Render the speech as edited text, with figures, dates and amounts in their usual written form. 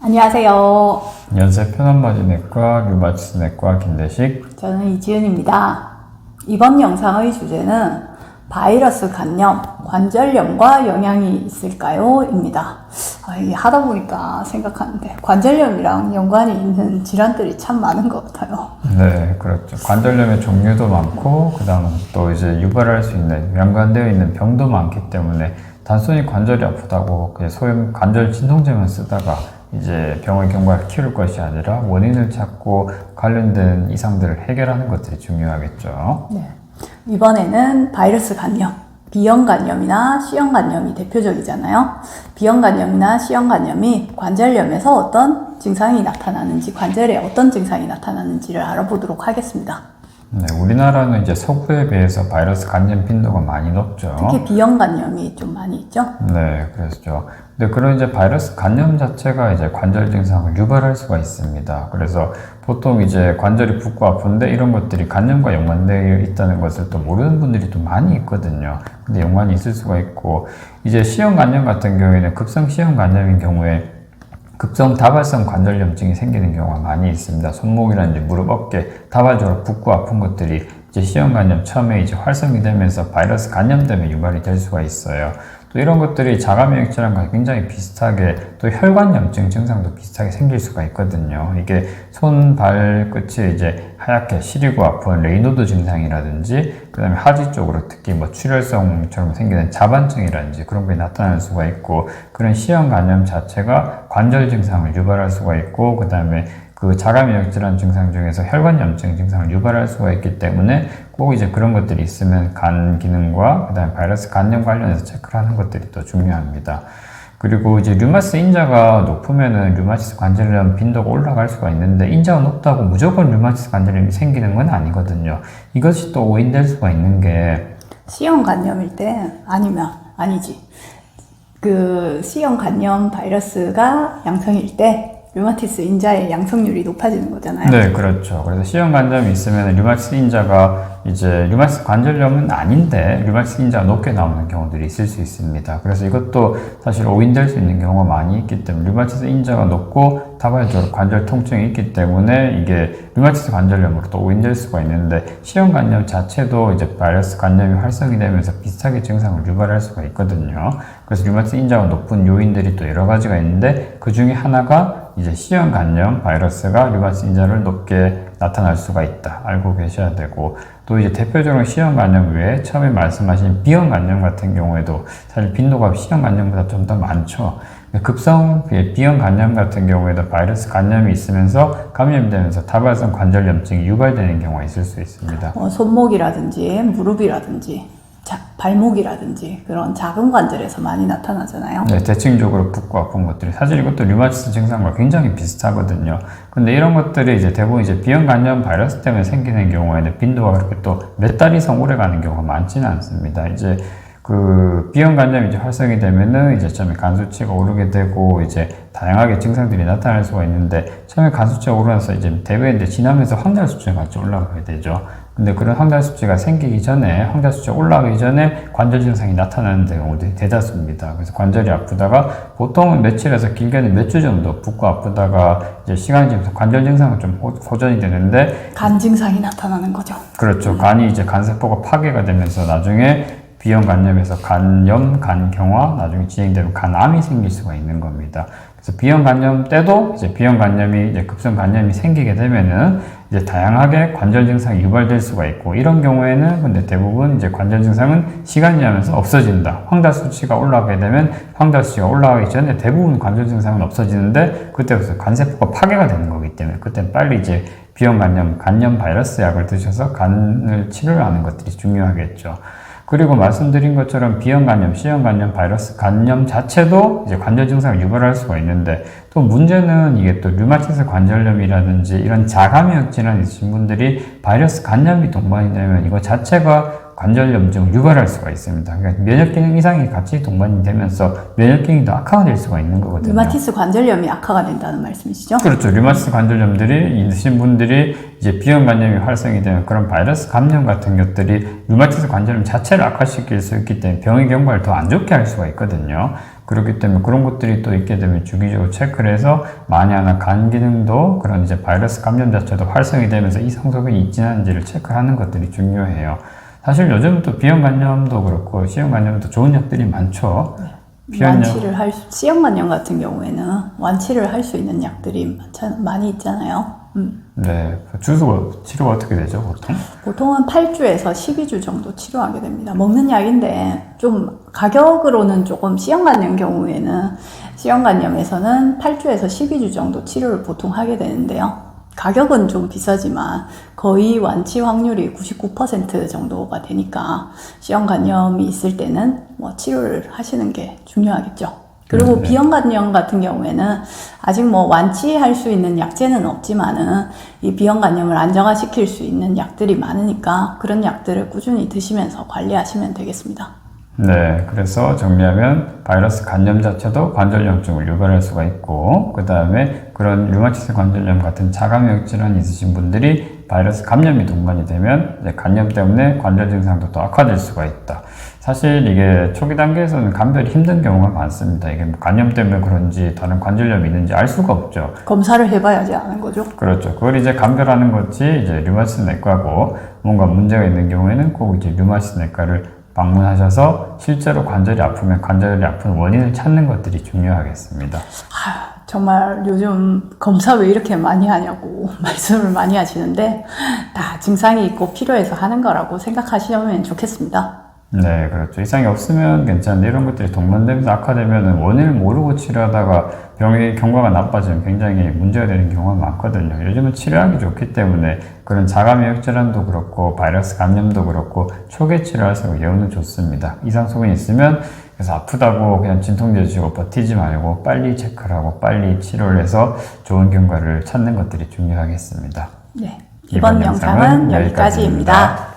안녕하세요. 연세 편한바지내과 류마티스내과 김대식. 저는 이지은입니다. 이번 영상의 주제는 바이러스 감염, 관절염과 영향이 있을까요? 입니다. 이게 하다 보니까 생각하는데 관절염이랑 연관이 있는 질환들이 참 많은 것 같아요. 네, 그렇죠. 관절염의 종류도 많고, 그 다음 또 이제 유발할 수 있는, 연관되어 있는 병도 많기 때문에 단순히 관절이 아프다고 그냥 소형 관절 진통제만 쓰다가 이제 병의 경과를 키울 것이 아니라 원인을 찾고 관련된 이상들을 해결하는 것들이 중요하겠죠. 네. 이번에는 바이러스 감염, B형 감염이나 C형 감염이 대표적이잖아요. B형 감염이나 C형 감염이 관절염에서 어떤 증상이 나타나는지, 관절에 어떤 증상이 나타나는지를 알아보도록 하겠습니다. 네, 우리나라는 이제 서구에 비해서 바이러스 감염 빈도가 많이 높죠. 특히 B형 감염이 좀 많이 있죠. 네, 그렇죠. 근데 그런 이제 바이러스 감염 자체가 이제 관절 증상을 유발할 수가 있습니다. 그래서 보통 이제 관절이 붓고 아픈데 이런 것들이 감염과 연관되어 있다는 것을 또 모르는 분들이 또 많이 있거든요. 근데 연관이 있을 수가 있고, 이제 C형 감염 같은 경우에는 급성 C형 감염인 경우에 급성 다발성 관절염증이 생기는 경우가 많이 있습니다. 손목이라든지 무릎, 어깨 다발적으로 붓고 아픈 것들이 이제 C형 감염 처음에 이제 활성이 되면서 바이러스 감염 때문에 유발이 될 수가 있어요. 또 이런 것들이 자가면역 질환과 굉장히 비슷하게 또 혈관염증 증상도 비슷하게 생길 수가 있거든요. 이게 손, 발 끝이 이제 하얗게 시리고 아픈 레이노드 증상이라든지 그 다음에 하지 쪽으로 특히 뭐 출혈성처럼 생기는 자반증이라든지 그런 게 나타날 수가 있고, 그런 C형 감염 자체가 관절 증상을 유발할 수가 있고, 그 다음에 그 자가면역 질환 증상 중에서 혈관염증 증상을 유발할 수가 있기 때문에 꼭 이제 그런 것들이 있으면 간 기능과 그 다음에 바이러스 감염 관련해서 체크를 하는 것들이 또 중요합니다. 그리고 이제 류마티스 인자가 높으면은 류마티스 관절염 빈도가 올라갈 수가 있는데, 인자가 높다고 무조건 류마티스 관절염이 생기는 건 아니거든요. 이것이 또 오인될 수가 있는 게 C형 감염일 때 아니지. 그 C형 감염 바이러스가 양성일 때 류마티스 인자의 양성률이 높아지는 거잖아요. 네, 그렇죠. 그래서 C형 관절염이 있으면 류마티스 인자가 이제 류마티스 관절염은 아닌데 류마티스 인자가 높게 나오는 경우들이 있을 수 있습니다. 그래서 이것도 사실 오인될 수 있는 경우가 많이 있기 때문에, 류마티스 인자가 높고 다발적으로 관절 통증이 있기 때문에 이게 류마티스 관절염으로 또 오인될 수가 있는데, C형 감염 자체도 이제 바이러스 감염이 활성이 되면서 비슷하게 증상을 유발할 수가 있거든요. 그래서 류마티스 인자가 높은 요인들이 또 여러 가지가 있는데, 그 중에 하나가 이제 C형 감염 바이러스가 류마티스 인자를 높게 나타날 수가 있다. 알고 계셔야 되고, 또 이제 대표적으로 C형 감염 외에 처음에 말씀하신 B형 감염 같은 경우에도 사실 빈도가 C형 감염보다 좀 더 많죠. 급성 B형 감염 같은 경우에도 바이러스 감염이 있으면서 감염이 되면서 다발성 관절염증이 유발되는 경우가 있을 수 있습니다. 손목이라든지 무릎이라든지 발목이라든지 그런 작은 관절에서 많이 나타나잖아요. 네, 대칭적으로 붓고 아픈 것들이 사실 이것도 류마티스 증상과 굉장히 비슷하거든요. 근데 이런 것들이 이제 대부분 이제 B형 감염 바이러스 때문에 생기는 경우에는 빈도가 그렇게 또 몇 달 이상 오래 가는 경우가 많지는 않습니다. 이제 그 B형 감염이 이제 활성이 되면은 이제 처음에 간 수치가 오르게 되고 이제 다양하게 증상들이 나타날 수가 있는데, 처음에 간 수치가 오르면서 이제 대부분 지나면서 황달 수치가 같이 올라가게 되죠. 근데 그런 황달 수치가 생기기 전에, 황달 수치가 올라가기 전에 관절 증상이 나타나는 경우들이 대다수입니다. 그래서 관절이 아프다가 보통은 며칠에서 길게는 몇 주 정도 붓고 아프다가 이제 시간이 지나면서 관절 증상은 좀 호전이 되는데, 간 증상이 나타나는 거죠. 그렇죠. 간이 이제 간세포가 파괴가 되면서 나중에 B형 감염에서 간염, 간경화, 나중에 진행되면 간암이 생길 수가 있는 겁니다. 그래서 B형 감염 때도 이제 B형 감염이 이제 급성 감염이 생기게 되면은 이제 다양하게 관절 증상이 유발될 수가 있고, 이런 경우에는 근데 대부분 이제 관절 증상은 시간이 지나면서 없어진다. 황달 수치가 올라가게 되면 황달 수치가 올라가기 전에 대부분 관절 증상은 없어지는데, 그때부터 간세포가 파괴가 되는 거기 때문에 그때는 빨리 이제 B형 감염, 간염 바이러스 약을 드셔서 간을 치료하는 것들이 중요하겠죠. 그리고 말씀드린 것처럼 B형 감염, C형 감염, 바이러스 감염 자체도 이제 관절 증상을 유발할 수가 있는데, 또 문제는 이게 또 류마티스 관절염이라든지 이런 자가면역 질환이 있으신 분들이 바이러스 감염이 동반이 되면 이거 자체가 관절 염증을 유발할 수가 있습니다. 그러니까 면역 기능 이상이 같이 동반이 되면서 면역 기능이 더 악화가 될 수가 있는 거거든요. 류마티스 관절염이 악화가 된다는 말씀이시죠? 그렇죠. 류마티스 관절염들이 있으신 분들이 이제 비형 간염이 활성이 되는 그런 바이러스 감염 같은 것들이 류마티스 관절염 자체를 악화시킬 수 있기 때문에 병의 경과를 더 안 좋게 할 수가 있거든요. 그렇기 때문에 그런 것들이 또 있게 되면 주기적으로 체크를 해서 만에 하나 간 기능도 그런 이제 바이러스 감염 자체도 활성이 되면서 이상 소견이 있지 않은지를 체크하는 것들이 중요해요. 사실 요즘 또 비형 간염도 그렇고 C형 간염도 좋은 약들이 많죠. 완치를 C형 간염 같은 경우에는 완치를 할 수 있는 약들이 많이 있잖아요. 네, 치료가 어떻게 되죠, 보통? 보통은 8주에서 12주 정도 치료하게 됩니다. 먹는 약인데 좀 가격으로는 조금 C형 간염 경우에는 C형 간염에서는 8주에서 12주 정도 치료를 보통 하게 되는데요. 가격은 좀 비싸지만 거의 완치 확률이 99% 정도가 되니까 C형 간염이 있을 때는 뭐 치료를 하시는 게 중요하겠죠. 그리고 B형 간염 같은 경우에는 아직 뭐 완치할 수 있는 약제는 없지만은 이 B형 간염을 안정화시킬 수 있는 약들이 많으니까 그런 약들을 꾸준히 드시면서 관리하시면 되겠습니다. 네, 그래서 정리하면 바이러스 간염 자체도 관절염증을 유발할 수가 있고 그 다음에 그런 류마티스 관절염 같은 자가면역 질환이 있으신 분들이 바이러스 감염이 동반이 되면 이제 간염 때문에 관절 증상도 더 악화될 수가 있다. 사실 이게 초기 단계에서는 감별이 힘든 경우가 많습니다. 이게 뭐 간염 때문에 그런지 다른 관절염이 있는지 알 수가 없죠. 검사를 해봐야지 아는 거죠. 그렇죠. 그걸 이제 감별하는 것이 이제 류마티스 내과고 뭔가 문제가 있는 경우에는 꼭 이제 류마티스 내과를 방문하셔서 실제로 관절이 아프면 관절이 아픈 원인을 찾는 것들이 중요하겠습니다. 정말 요즘 검사 왜 이렇게 많이 하냐고 말씀을 많이 하시는데 다 증상이 있고 필요해서 하는 거라고 생각하시면 좋겠습니다. 네, 그렇죠. 이상이 없으면 괜찮은데 이런 것들이 동반되면서 악화되면 원인을 모르고 치료하다가 병의 경과가 나빠지면 굉장히 문제가 되는 경우가 많거든요. 요즘은 치료하기 좋기 때문에 그런 자가면역 질환도 그렇고 바이러스 감염도 그렇고 초기 치료할수록 예후는 좋습니다. 이상 소견이 있으면 그래서 아프다고 그냥 진통제 주시고 버티지 말고 빨리 체크를 하고 빨리 치료를 해서 좋은 경과를 찾는 것들이 중요하겠습니다. 네, 이번 영상은 여기까지입니다.